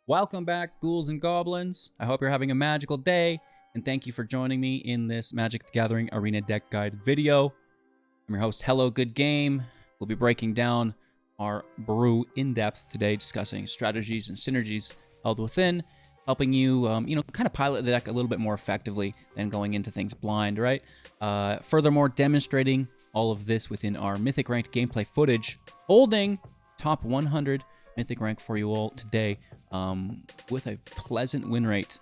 Welcome back, ghouls and goblins. I hope you're having a magical day, and thank you for joining me in this Magic the Gathering Arena deck guide video. I'm your host, Hello Good Game. We'll be breaking down our brew in depth today, discussing strategies and synergies held within, helping you, kind of pilot the deck a little bit more effectively than going into things blind, right? Furthermore, demonstrating all of this within our Mythic ranked gameplay footage, holding top 100 Mythic rank for you all today, with a pleasant win rate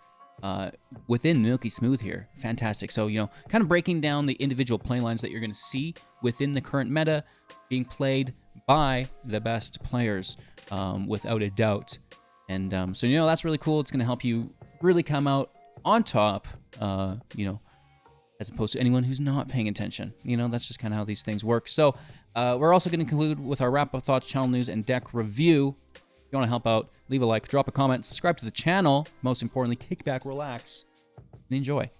within Milky Smooth here. Fantastic. So, kind of breaking down the individual play lines that you're going to see within the current meta being played by the best players, without a doubt. And so, that's really cool. It's going to help you really come out on top, as opposed to anyone who's not paying attention. That's just kind of how these things work. So we're also going to conclude with our wrap-up thoughts, channel news, and deck review. If you want to help out, leave a like, drop a comment, subscribe to the channel. Most importantly, kick back, relax, and enjoy.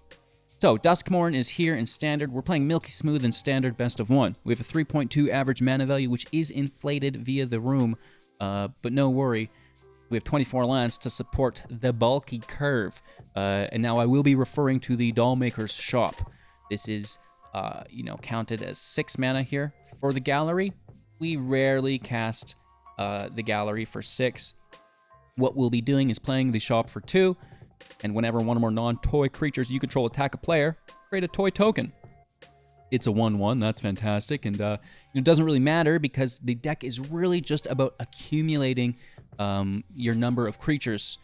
So, Duskmorn is here in Standard. We're playing Milky Smooth in Standard Best of 1. We have a 3.2 average mana value, which is inflated via the room, but no worry. We have 24 lands to support the bulky curve. And now I will be referring to the Dollmaker's shop. This is, counted as 6 mana here for the gallery. We rarely cast the gallery for 6. What we'll be doing is playing the shop for 2, and whenever one or more non-toy creatures you control attack a player, create a toy token. It's a 1/1, that's fantastic, and it doesn't really matter because the deck is really just about accumulating your number of creatures,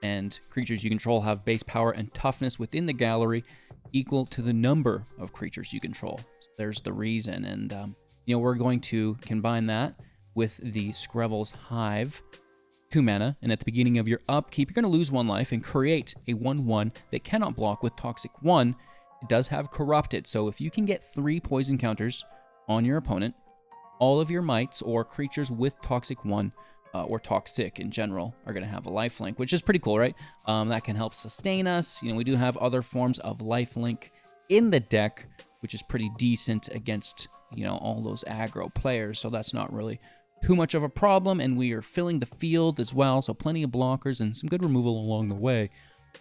and creatures you control have base power and toughness within the gallery equal to the number of creatures you control. So there's the reason, and we're going to combine that with the Skrelv's Hive, 2 mana, and at the beginning of your upkeep, you're going to lose 1 life and create a 1/1 that cannot block with Toxic 1. It does have Corrupted, so if you can get 3 poison counters on your opponent, all of your mites or creatures with Toxic 1, or Toxic in general, are going to have a lifelink, which is pretty cool, right? That can help sustain us. We do have other forms of lifelink in the deck, which is pretty decent against, all those aggro players, so that's not really too much of a problem, and we are filling the field as well, so plenty of blockers and some good removal along the way.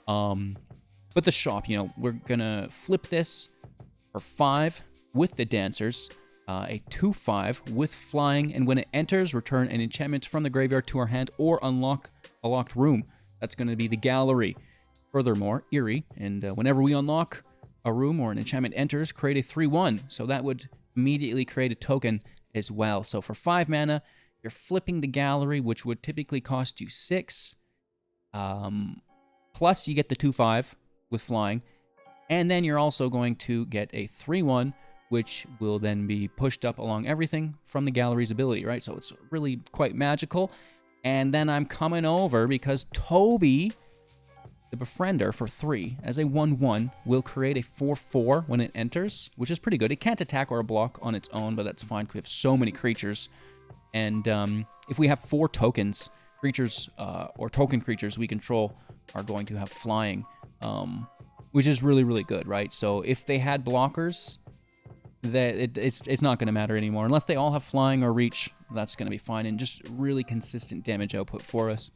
But the shop, we're gonna flip this for 5 with the dancers, a 2/5 with flying, and when it enters, return an enchantment from the graveyard to our hand or unlock a locked room. That's gonna be the gallery. Furthermore, Eerie, and whenever we unlock a room or an enchantment enters, create a 3/1, so that would immediately create a token as well. So for 5 mana, you're flipping the gallery, which would typically cost you 6. Plus, you get the 2/5 with flying. And then you're also going to get a 3/1, which will then be pushed up along everything from the gallery's ability, right? So it's really quite magical. And then I'm coming over because Toby, the Befriender, for 3, as a 1/1, will create a 4/4 when it enters, which is pretty good. It can't attack or block on its own, but that's fine because we have so many creatures. And if we have 4 tokens, creatures or token creatures we control are going to have flying, which is really, really good, right? So if they had blockers, it's not going to matter anymore. Unless they all have flying or reach, that's going to be fine, and just really consistent damage output for us.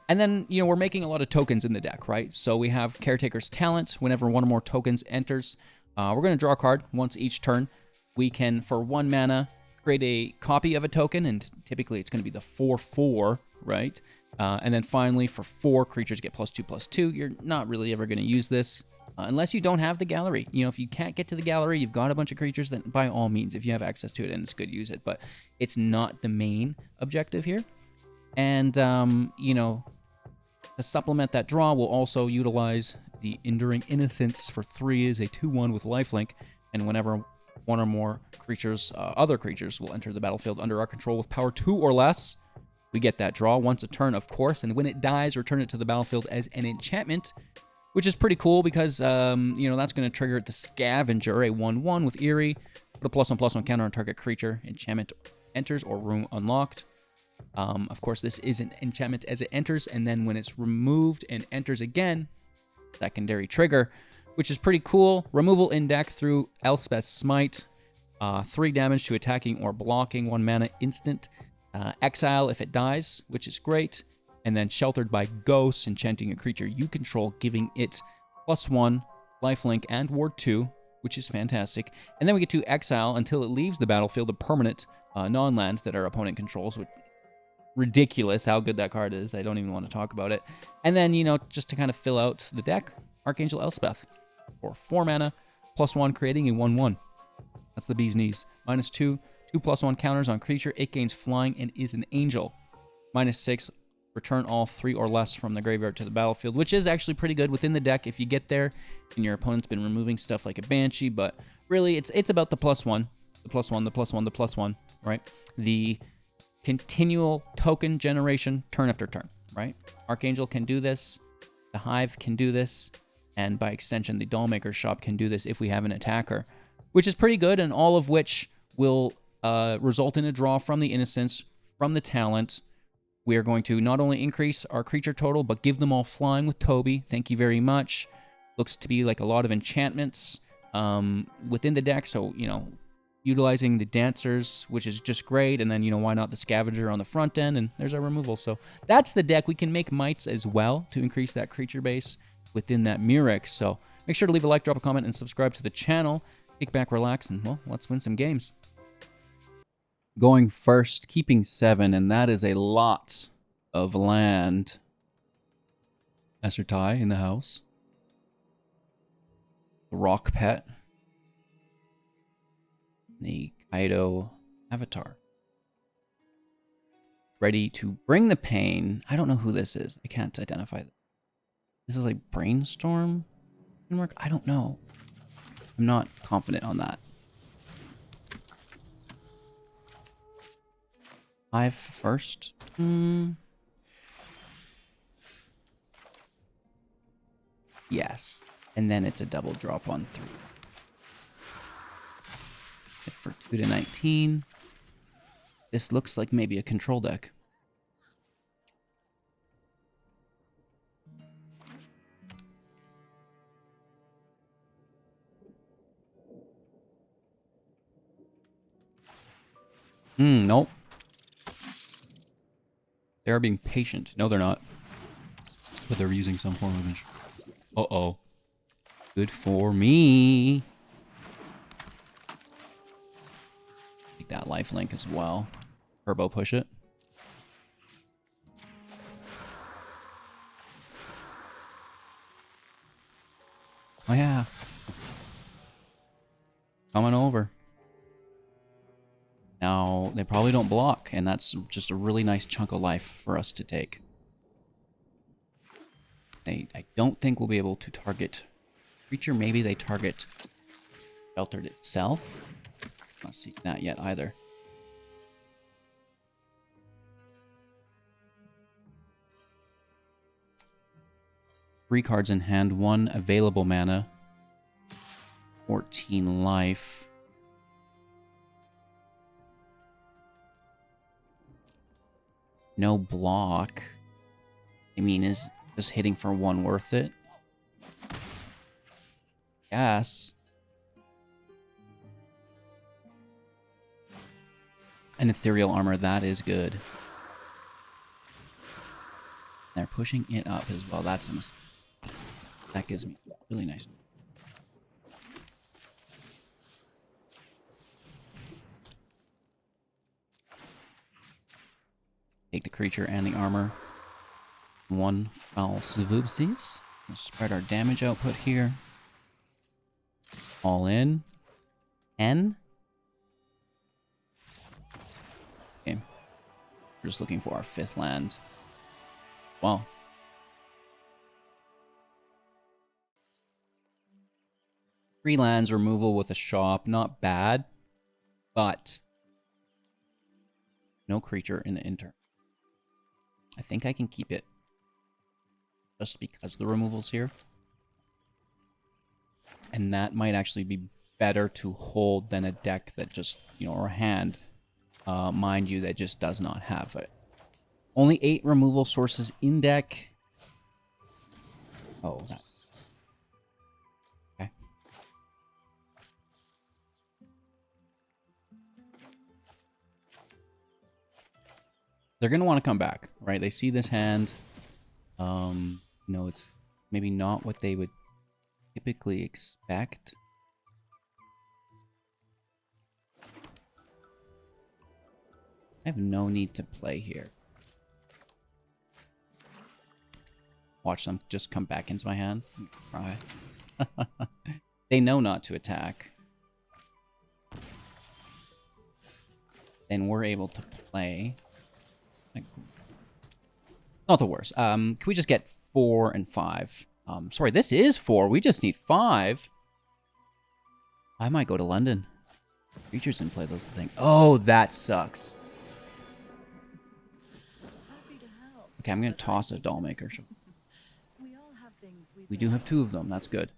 And then, we're making a lot of tokens in the deck, right? So we have Caretaker's Talent. Whenever one or more tokens enters, we're going to draw a card once each turn. We can, for 1 mana, create a copy of a token, and typically it's going to be the 4/4, right? And then finally, for 4 creatures get +2/+2. You're not really ever going to use this unless you don't have the gallery. If you can't get to the gallery, you've got a bunch of creatures, then by all means, if you have access to it and it's good, use it. But it's not the main objective here. And, to supplement that draw, we'll also utilize the Enduring Innocence for 3 is a 2/1 with lifelink, and whenever one or more creatures, other creatures, will enter the battlefield under our control with power 2 or less, we get that draw once a turn, of course, and when it dies, return it to the battlefield as an enchantment, which is pretty cool because, that's going to trigger the Scavenger, a 1/1 with Eerie, put a +1/+1 counter on target creature, enchantment enters or room unlocked. Of course, this is an enchantment as it enters, and then when it's removed and enters again, secondary trigger, which is pretty cool. Removal in deck through Elspeth's Smite. 3 damage to attacking or blocking 1 mana instant. Exile if it dies, which is great. And then Sheltered by Ghosts, enchanting a creature you control, giving it +1, lifelink, and Ward 2, which is fantastic. And then we get to exile until it leaves the battlefield a permanent non-land that our opponent controls, which ridiculous how good that card is. I don't even want to talk about it. And then, just to kind of fill out the deck, Archangel Elspeth for 4 mana, +1, creating a 1/1. That's the bee's knees. -2, 2/+1 counters on creature. It gains flying and is an angel. -6, return all 3 or less from the graveyard to the battlefield, which is actually pretty good within the deck if you get there and your opponent's been removing stuff like a Banshee, but really it's about the +1, the +1, the +1, the +1, right? The continual token generation turn after turn, right? Archangel can do this, the Hive can do this, and by extension, the Dollmaker shop can do this if we have an attacker, which is pretty good, and all of which will result in a draw from the Innocence, from the talent. We are going to not only increase our creature total, but give them all flying with Toby. Thank you very much. Looks to be like a lot of enchantments within the deck, so, utilizing the Dancers, which is just great, and then, why not the Scavenger on the front end, and there's our removal. So that's the deck. We can make Mites as well to increase that creature base within that Mythic. So make sure to leave a like, drop a comment, and subscribe to the channel. Kick back, relax, and, well, let's win some games. Going first, keeping 7, and that is a lot of land. Essertai in the house. The Rock Pet. The Kaido Avatar. Ready to bring the pain. I don't know who this is. I can't identify this. This is like Brainstorm? I don't know. I'm not confident on that. Hive first. Yes. And then it's a double drop on 3. Hit for 2 to 19. This looks like maybe a control deck. Nope. They are being patient. No, they're not. But they're using some form of inch. Uh-oh. Good for me. Take that lifelink as well. Turbo push it. Oh yeah. Coming over. Now, they probably don't block, and that's just a really nice chunk of life for us to take. I don't think we'll be able to target creature. Maybe they target Sheltered itself. Not seeing that yet either. Three cards in hand, 1 available mana, 14 life. No block. I mean, is just hitting for 1 worth it? Yes. An ethereal armor, that is good. They're pushing it up as well. That's a mistake. That gives me really nice. Take the creature and the armor. 1 foul swoopsies. Spread our damage output here. All in. 10. Okay. We're just looking for our 5th land. Wow. Three lands removal with a shop. Not bad. But no creature in the intern. I think I can keep it just because the removal's here. And that might actually be better to hold than a deck that just, or a hand, mind you, that just does not have it. Only 8 removal sources in deck. Oh, that. Okay. they're going to want to come back, right? They see this hand. You know, it's maybe not what they would typically expect. I have no need to play here. Watch them just come back into my hand. Try. They know not to attack. Then we're able to play. Like, not the worst. Can we just get 4 and 5? Sorry, this is 4. We just need 5. I might go to London. Creatures didn't play those things. Oh, that sucks. Okay, I'm going to toss a Dollmaker. We do have 2 of them. That's good.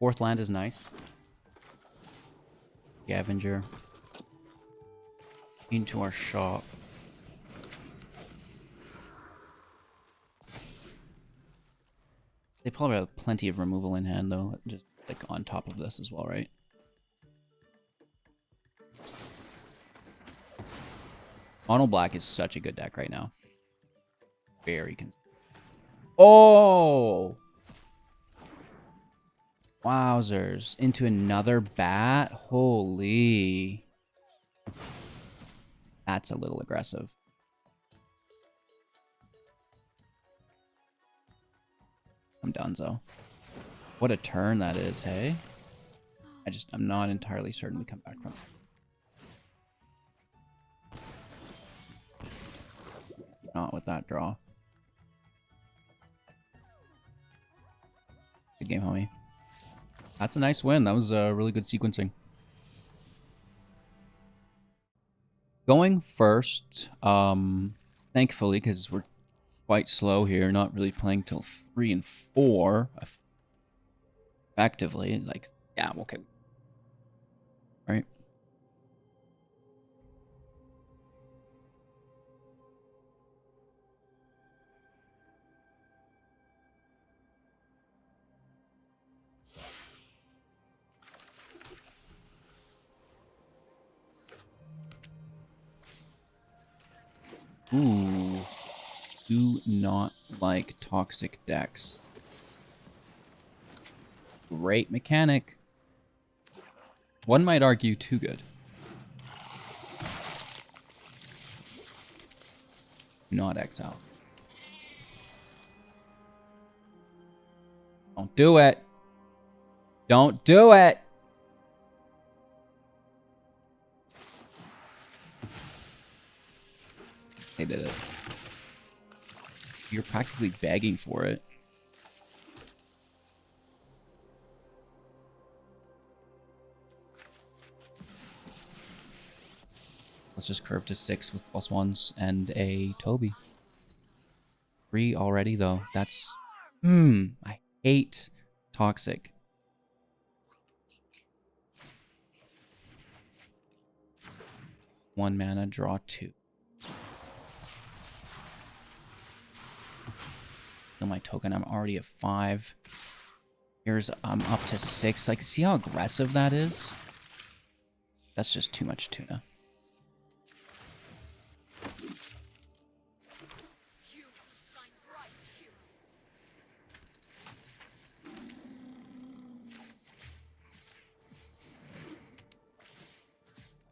Fourth land is nice. Scavenger. Into our shop. They probably have plenty of removal in hand, though. Just like on top of this as well, right? Mono Black is such a good deck right now. Very Oh! Wowzers. Into another bat? Holy. That's a little aggressive. I'm donezo. What a turn that is, hey? I'm not entirely certain we come back from it. Not with that draw. Good game, homie. That's a nice win. That was really good sequencing. Going first, thankfully, because we're quite slow here, not really playing till 3 and 4. Effectively, like, yeah, okay. Right? Ooh. Do not like toxic decks. Great mechanic. One might argue too good. Not exile. Don't do it. Don't do it. They did it. You're practically begging for it. Let's just curve to 6 with +1s and a Toby. 3 already, though. That's... I hate toxic. One mana, draw 2. Kill my token. I'm already at 5. Here's I'm up to 6. Like, see how aggressive that is? That's just too much tuna.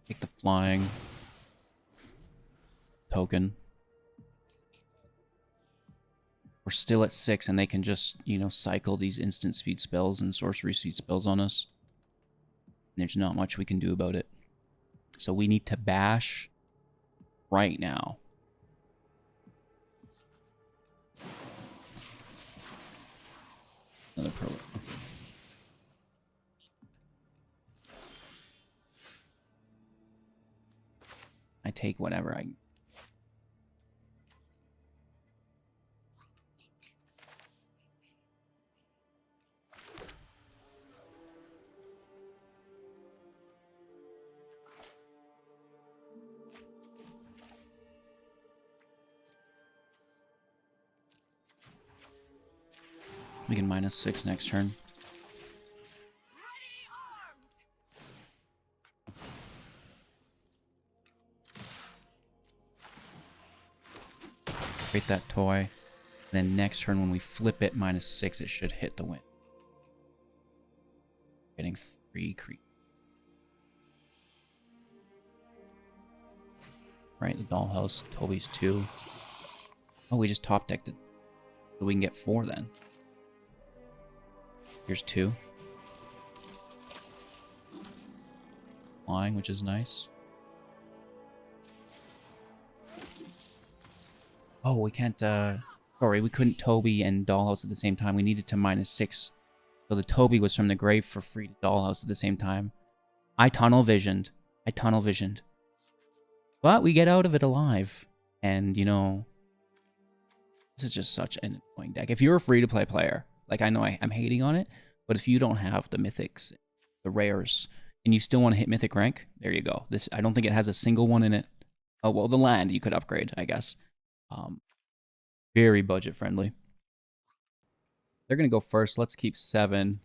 Take the flying token. We're still at 6, and they can just, you know, cycle these instant speed spells and sorcery speed spells on us. And there's not much we can do about it. So we need to bash right now. Another pro. I take whatever I... We can -6 next turn. Create that toy. And then next turn when we flip it -6, it should hit the win. Getting 3 creep. Right, the dollhouse. Toby's 2. Oh, we just top decked it. So we can get 4 then. Here's 2. Flying, which is nice. Oh, we can't, sorry, we couldn't Toby and Dollhouse at the same time. We needed to -6. So the Toby was from the grave for free to Dollhouse at the same time. I tunnel visioned. But we get out of it alive. And, you know, this is just such an annoying deck. If you're a free-to-play player, like I know I'm hating on it, but if you don't have the mythics, the rares, and you still want to hit mythic rank, there you go. This, I don't think it has a single one in it. Oh, well, the land you could upgrade, I guess. Very budget friendly. They're going to go first. Let's keep 7.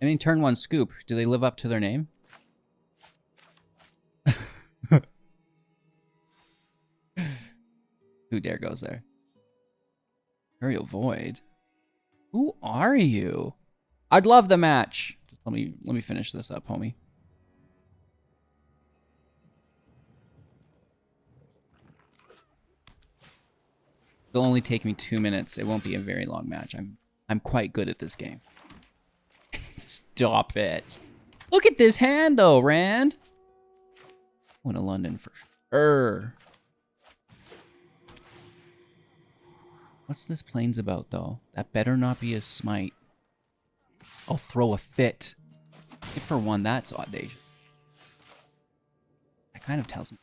I mean, turn 1 scoop. Do they live up to their name? Who dare goes there? Aerial Void. Who are you? I'd love the match. Just let me finish this up, homie. It'll only take me 2 minutes. It won't be a very long match. I'm quite good at this game. Stop it. Look at this hand though, Rand. Went to London for sure. What's this plains about though? That better not be a smite. I'll throw a fit. If for 1, that's audacious. That kind of tells me.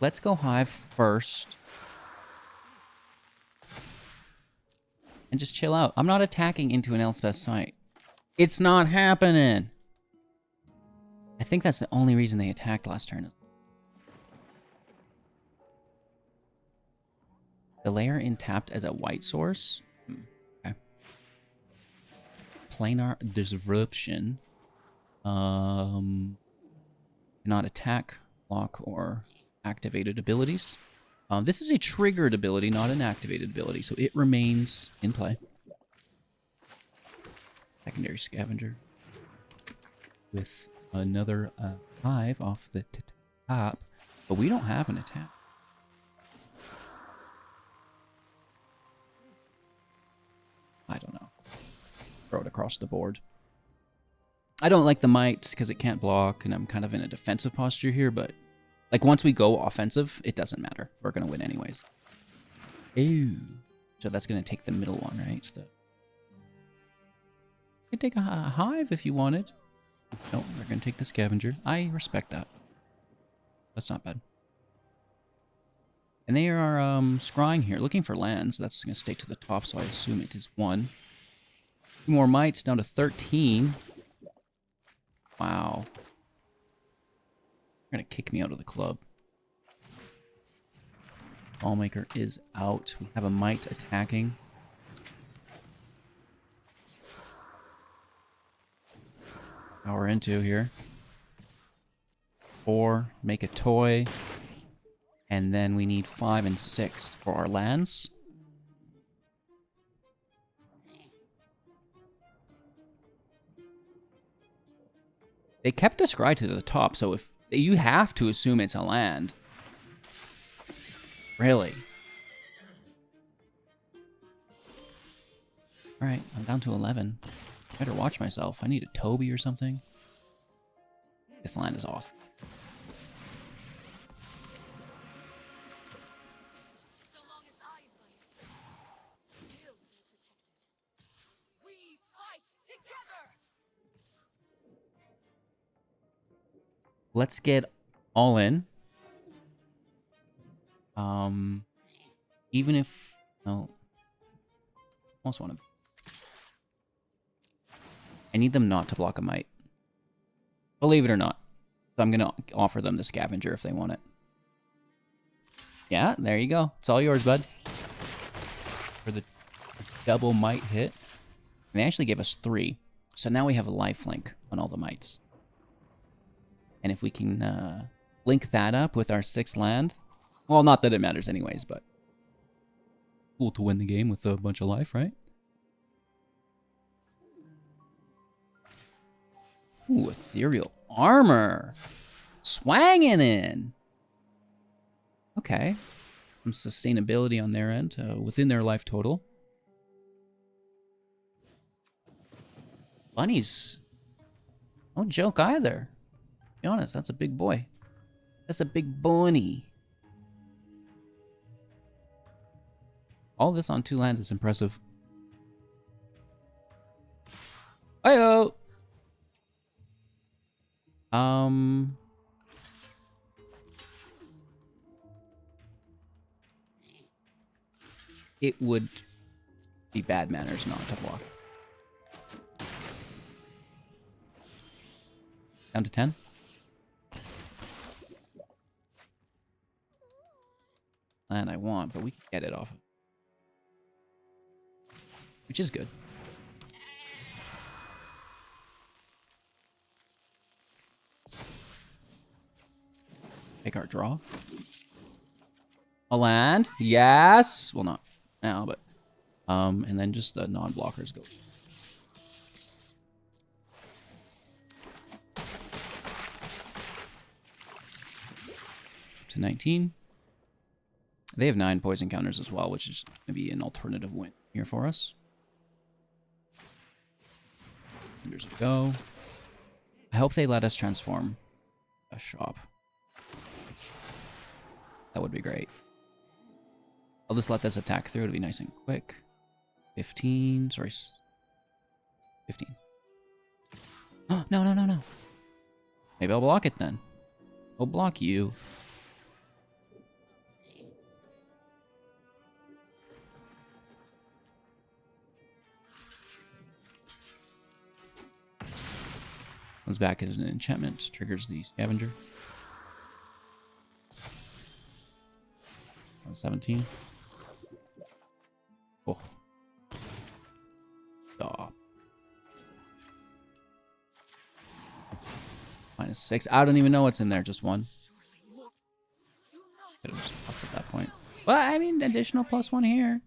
Let's go Hive first. And just chill out. I'm not attacking into an Elspeth site. It's not happening. I think that's the only reason they attacked last turn. The layer in tapped as a white source? Okay. Planar disruption. Cannot attack, block, or activated abilities. This is a triggered ability, not an activated ability, so it remains in play. Secondary Scavenger. With another Hive off the top, but we don't have an attack. I don't know. Throw it across the board. I don't like the might because it can't block, and I'm kind of in a defensive posture here, but like, once we go offensive, it doesn't matter. We're going to win anyways. Ooh. So that's going to take the middle one, right? So you can take a Hive if you wanted. No, we're going to take the Scavenger. I respect that. That's not bad. And they are scrying here, looking for lands. That's going to stay to the top, so I assume it is 1. 2 more mites, down to 13. Wow. They're going to kick me out of the club. Dollmaker is out. We have a mite attacking. Power into here. 4, make a toy. And then we need 5 and 6 for our lands. They kept the scry to the top, so if you have to assume it's a land. Really? Alright, I'm down to 11. Better watch myself. I need a Toby or something. This land is awesome. Let's get all in. Even if no, almost want to. I need them not to block a mite. Believe it or not. So I'm going to offer them the scavenger if they want it. Yeah, there you go. It's all yours, bud. For the double might hit. And they actually gave us 3. So now we have a lifelink on all the mites. And if we can link that up with our 6th land. Well, not that it matters anyways, but cool to win the game with a bunch of life, right? Ooh, ethereal armor. Swanging in. Okay. Some sustainability on their end within their life total. Bunnies. No joke either. To be honest, that's a big boy. That's a big bunny. All this on 2 lands is impressive. Hi-oh! It would be bad manners not to block. Down to 10. Land I want, but we can get it off of. Which is good. Take our draw. A land. Yes. Well, not now, but and then just the non-blockers go. To 19. They have 9 poison counters as well, which is going to be an alternative win here for us. There's a go. I hope they let us transform a shop. That would be great. I'll just let this attack through. It'll be nice and quick. 15. Sorry. 15. Oh, no, no, no, no. Maybe I'll block it then. I'll block you. Comes back as an enchantment. Triggers the scavenger. 17. Oh. Stop. -6. I don't even know what's in there. Just 1. Could have just lost at that point. Well, I mean, additional +1 here.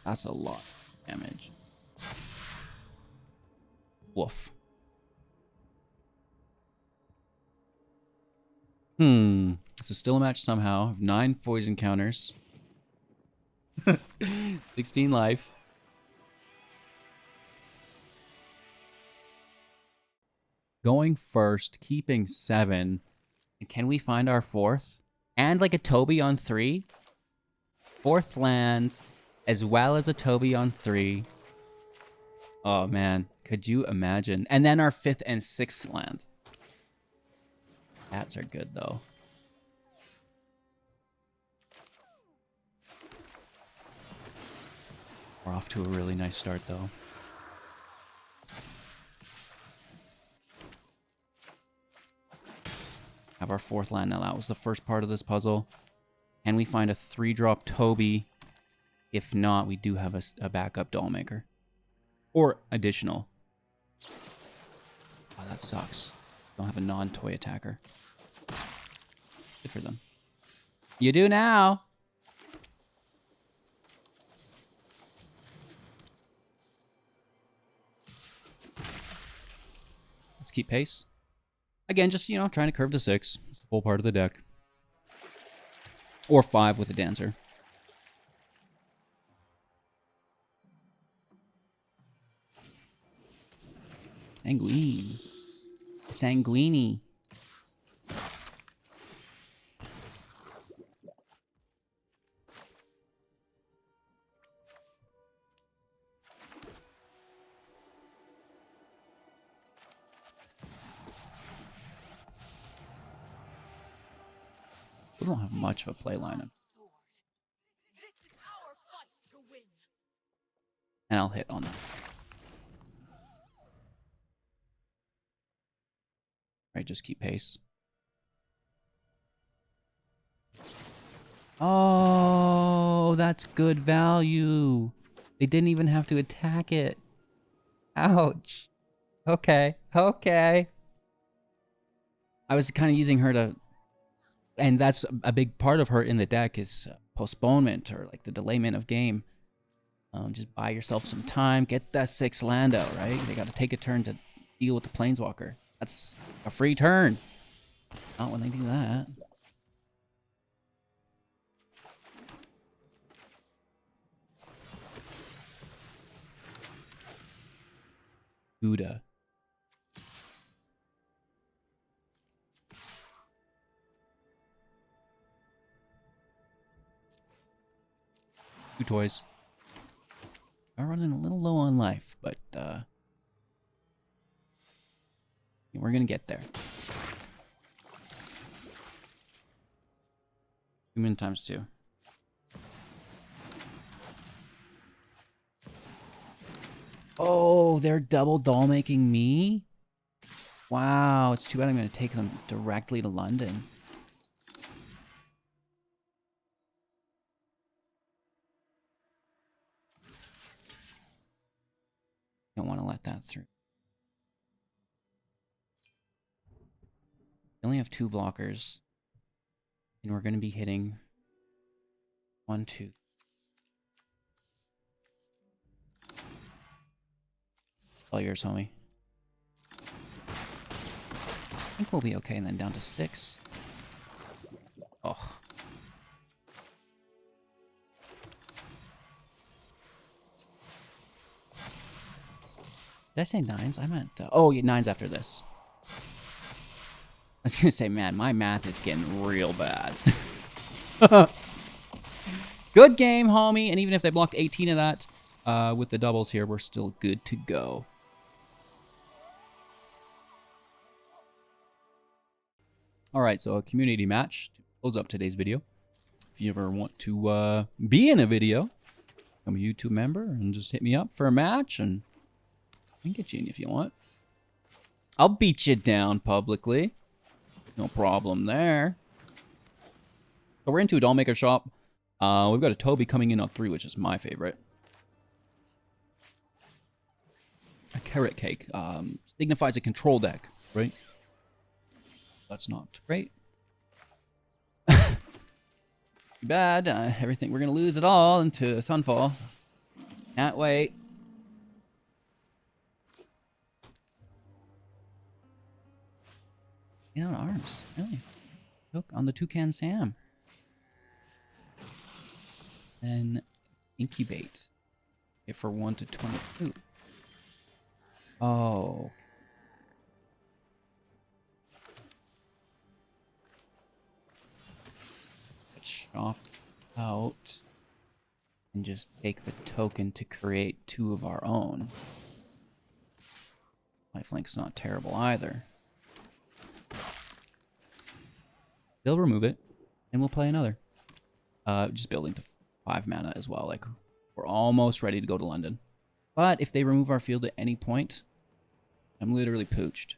That's a lot of damage. Woof. This is still a match somehow. 9 poison counters. 16 life. Going first, keeping 7. And can we find our 4th? And like a Toby on 3? 4th land, as well as a Toby on 3. Oh man, could you imagine? And then our 5th and 6th land. Cats are good though. We're off to a really nice start though. Have our 4th land now. That was the first part of this puzzle. Can we find a 3-drop Toby? If not, we do have a backup Dollmaker. Or additional. Oh, that sucks. Don't have a non-toy attacker. Good for them. You do now! Let's keep pace. Again, just, you know, trying to curve to 6. It's the whole part of the deck. Or 5 with a dancer. Sanguine. Sanguini. We don't have much of a play lineup. And I'll hit on that. Right, just keep pace. Oh, that's good value. They didn't even have to attack it. Ouch. Okay, okay. I was kind of using her to... And that's a big part of her in the deck is postponement or like the delayment of game. Just buy yourself some time. Get that 6 land out, right? They got to take a turn to deal with the Planeswalker. That's a free turn. Not when they do that. Gouda. Two toys. Are running a little low on life, but we're gonna get there. Human times 2. Oh, they're double doll making me? Wow, it's too bad I'm gonna take them directly to London. Don't want to let that through. We only have 2 blockers. And we're going to be hitting 1, 2. All yours, homie. I think we'll be okay, and then down to 6. Oh. Did I say 9s? I meant... oh, yeah, 9s after this. I was going to say, man, my math is getting real bad. Good game, homie. And even if they blocked 18 of that with the doubles here, we're still good to go. All right, so a community match to close up today's video. If you ever want to be in a video, become a YouTube member and just hit me up for a match, and I can get you in if you want. I'll beat you down publicly. No problem there. So we're into a Dollmaker shop. We've got a Toby coming in on 3, which is my favorite. A carrot cake. Signifies a control deck, right? That's not great. Too bad. Everything, we're going to lose it all into Sunfall. Can't wait. Out arms, really. Look on the Toucan Sam. Then incubate. It for 1 to 22. Oh. Chop out and just take the token to create 2 of our own. Lifelink's not terrible either. They'll remove it, and we'll play another. Just building to 5 mana as well. Like, we're almost ready to go to London. But if they remove our field at any point, I'm literally pooched.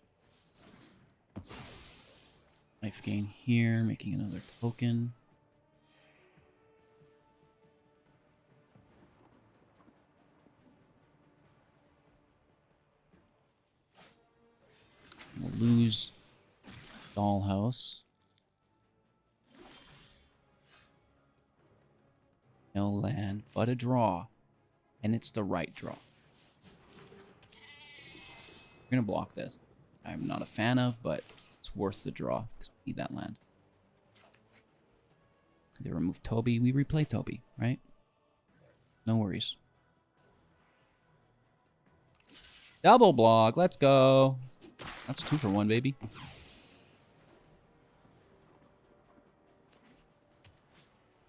Life gain here, making another token. We'll lose Dollhouse. No land, but a draw. And it's the right draw. We're going to block this. I'm not a fan of, but it's worth the draw because we need that land. They remove Toby. We replay Toby, right? No worries. Double block. Let's go. That's 2 for 1, baby.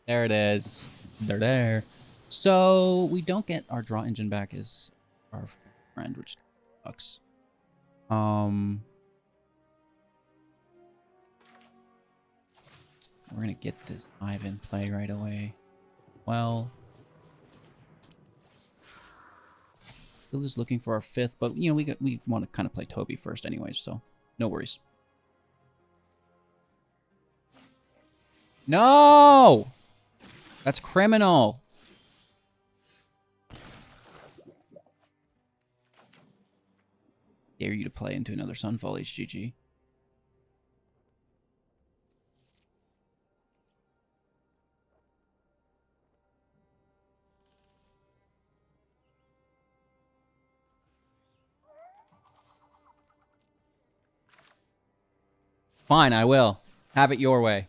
There it is. They're there. So we don't get our draw engine back as our friend, which sucks. We're gonna get this Hive in play right away. Well, still just looking for our 5th, but you know we want to kind of play Toby first, anyways. So no worries. No! That's criminal. Dare you to play into another Sunfall HGG. Fine, I will. Have it your way.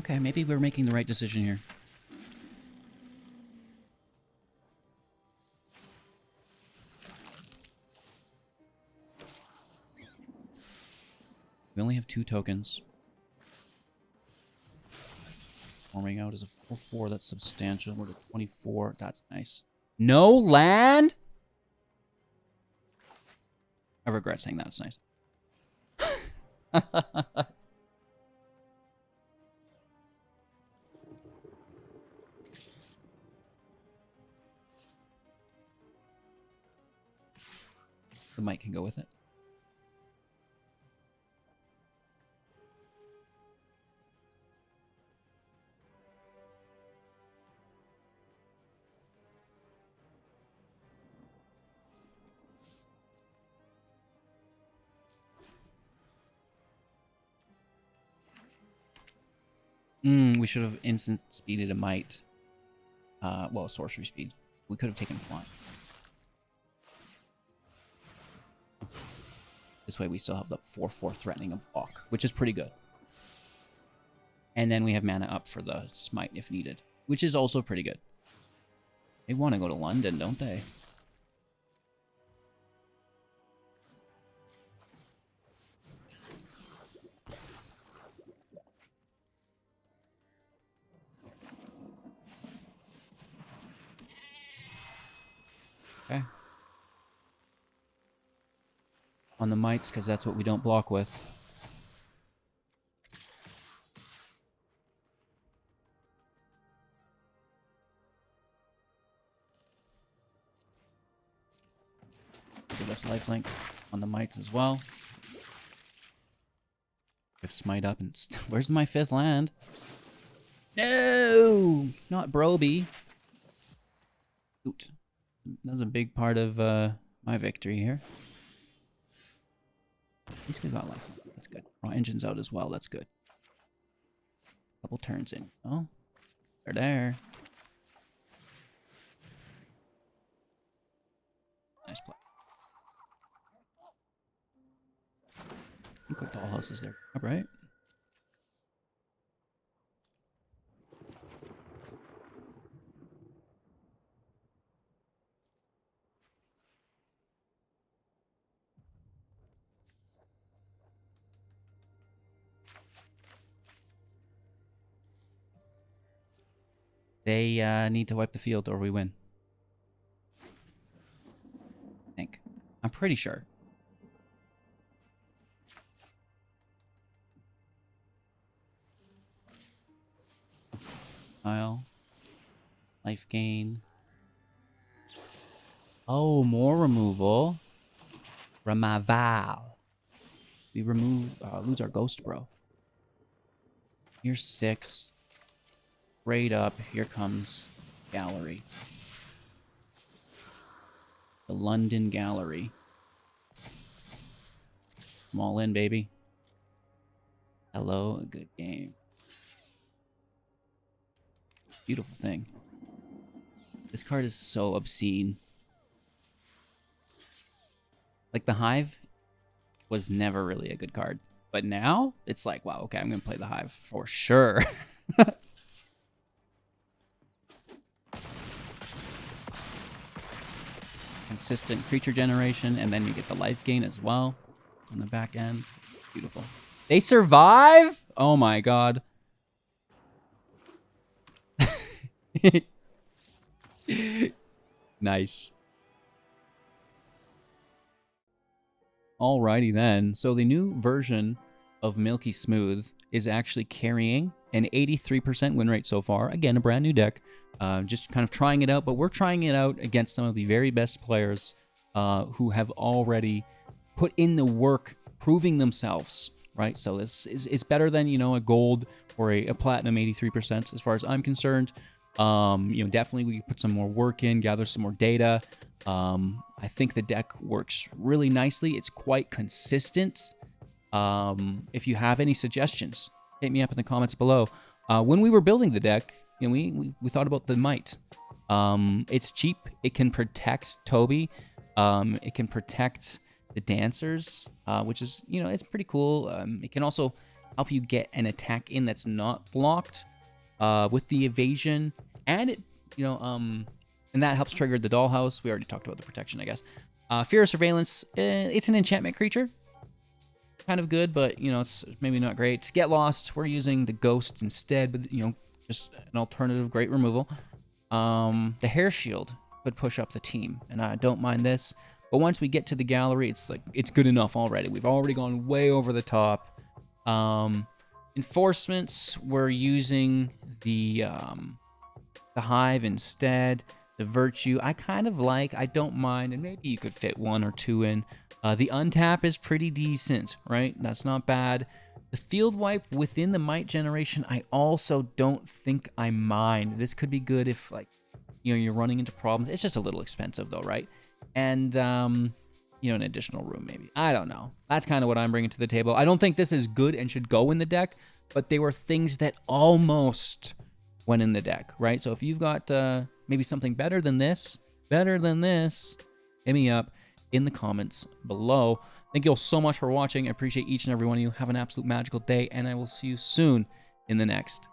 Okay, maybe we're making the right decision here. We only have 2 tokens. Forming out as a 4/4. That's substantial. We're at 24. That's nice. No land? I regret saying that. It's nice. The mic can go with it. We should have instant speeded a might. Well, sorcery speed. We could have taken flying. This way we still have the 4/4 threatening a block, which is pretty good. And then we have mana up for the smite if needed, which is also pretty good. They want to go to London, don't they? Okay. On the mites, because that's what we don't block with. Give us lifelink on the mites as well. Give smite up and... Where's my 5th land? No! Not Broby. Oot. That was a big part of my victory here. At least we got life. That's good. Raw engine's out as well. That's good. Couple turns in. Oh, they're there. Nice play. I think the dollhouse is there. All right. They need to wipe the field or we win. I think. I'm pretty sure. Pile. Life gain. Oh, more removal. Removal. We remove, lose our ghost, bro. Here's 6. Raid up. Here comes Gallery. The London Gallery. I'm all in, baby. Hello, a good game. Beautiful thing. This card is so obscene. Like, the Hive was never really a good card. But now, it's like, wow, okay, I'm going to play the Hive for sure. Consistent creature generation, and then you get the life gain as well on the back end. Beautiful. They survive? Oh my god. Nice. Alrighty then. So the new version of Milky Smooth is actually carrying an 83% win rate so far. Again, a brand new deck. Just kind of trying it out, but we're trying it out against some of the very best players who have already put in the work, proving themselves, right? So this is, it's better than, you know, a gold or a platinum 83% as far as I'm concerned. You know, definitely we put some more work in, gather some more data. I think the deck works really nicely. It's quite consistent. If you have any suggestions, hit me up in the comments below. When we were building the deck, you know, we thought about the might. It's cheap. It can protect Toby. It can protect the dancers, which is, you know, it's pretty cool. It can also help you get an attack in that's not blocked with the evasion, and it, you know, and that helps trigger the dollhouse. We already talked about the protection, I guess. Fear of Surveillance, it's an enchantment creature. Kind of good, but, you know, it's maybe not great. Get Lost, we're using the Ghost instead, but, you know, just an alternative, great removal. The Hair Shield could push up the team, and I don't mind this. But once we get to the gallery, it's like, it's good enough already. We've already gone way over the top. Enforcements, we're using the Hive instead. The Virtue, I kind of like, I don't mind, and maybe you could fit 1 or 2 in. The Untap is pretty decent, right? That's not bad. The Field Wipe within the Might generation, I also don't think I mind. This could be good if, like, you know, you're running into problems. It's just a little expensive though, right? And, you know, an additional room maybe. I don't know. That's kind of what I'm bringing to the table. I don't think this is good and should go in the deck, but they were things that almost went in the deck, right? So if you've got maybe something better than this, hit me up in the comments below. Thank you all so much for watching. I appreciate each and every one of you. Have an absolute magical day, and I will see you soon in the next